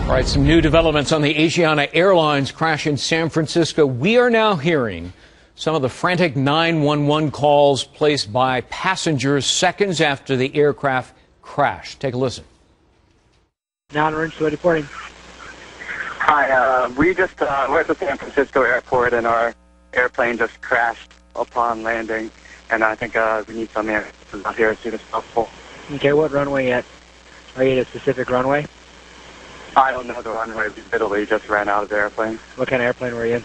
All right, some new developments on the Asiana Airlines crash in San Francisco. We are now hearing some of the frantic 911 calls placed by passengers seconds after the aircraft crashed. Take a listen. Non-emergency reporting. Hi, we're at the San Francisco airport, and our airplane just crashed upon landing, and I think we need some answers out here as soon as possible. Okay, what runway yet? Are you at a specific runway? I don't know the runway. We literally just ran out of the airplane. What kind of airplane were you in?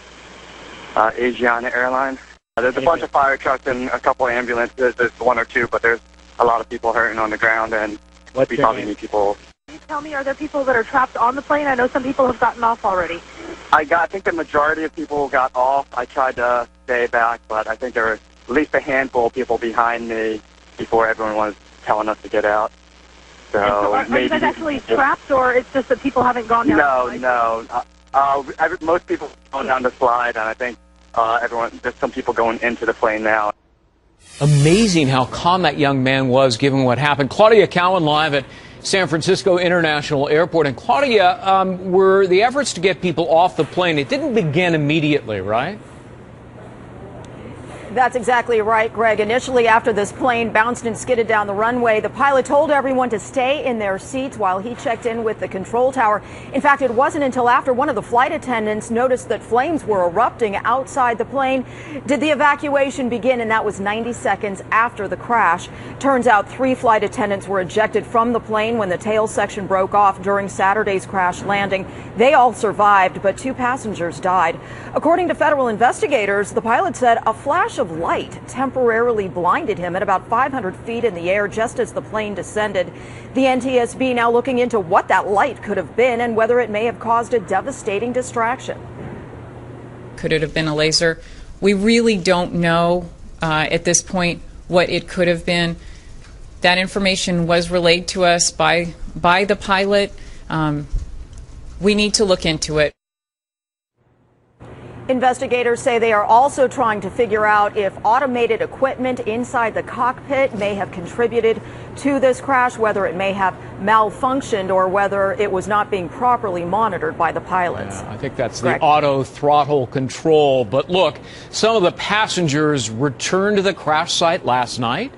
Asiana Airlines. There's a bunch of fire trucks and a couple of ambulances. There's one or two, but there's a lot of people hurting on the ground, and we probably need people. Can you tell me, are there people that are trapped on the plane? I know some people have gotten off already. I think the majority of people got off. I tried to stay back, but I think there were at least a handful of people behind me before everyone was telling us to get out. So are you guys actually trapped, or it's just that people haven't gone down? No. Most people are going down the slide, and I think there's some people going into the plane now. Amazing how calm that young man was given what happened. Claudia Cowan live at San Francisco International Airport. And Claudia, were the efforts to get people off the plane, it didn't begin immediately, right? That's exactly right, Greg. Initially, after this plane bounced and skidded down the runway, the pilot told everyone to stay in their seats while he checked in with the control tower. In fact, it wasn't until after one of the flight attendants noticed that flames were erupting outside the plane did the evacuation begin, and that was 90 seconds after the crash. Turns out 3 flight attendants were ejected from the plane when the tail section broke off during Saturday's crash landing. They all survived, but 2 passengers died. According to federal investigators, the pilot said a flash of light temporarily blinded him at about 500 feet in the air just as the plane descended. The NTSB now looking into what that light could have been and whether it may have caused a devastating distraction. Could it have been a laser? We really don't know at this point what it could have been. That information was relayed to us by the pilot. We need to look into it. Investigators say they are also trying to figure out if automated equipment inside the cockpit may have contributed to this crash, whether it may have malfunctioned or whether it was not being properly monitored by the pilots. Yeah, I think that's Greg. the auto throttle control. But look, some of the passengers returned to the crash site last night.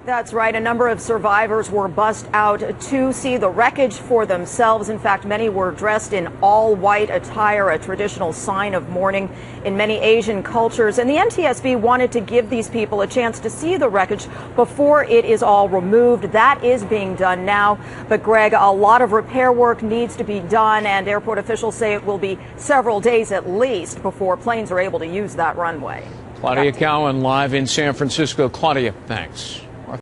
That's right. A number of survivors were bussed out to see the wreckage for themselves. In fact, many were dressed in all white attire, a traditional sign of mourning in many Asian cultures. And the NTSB wanted to give these people a chance to see the wreckage before it is all removed. That is being done now. But Greg, a lot of repair work needs to be done, and airport officials say it will be several days at least before planes are able to use that runway. Claudia Cowan live in San Francisco. Claudia, thanks.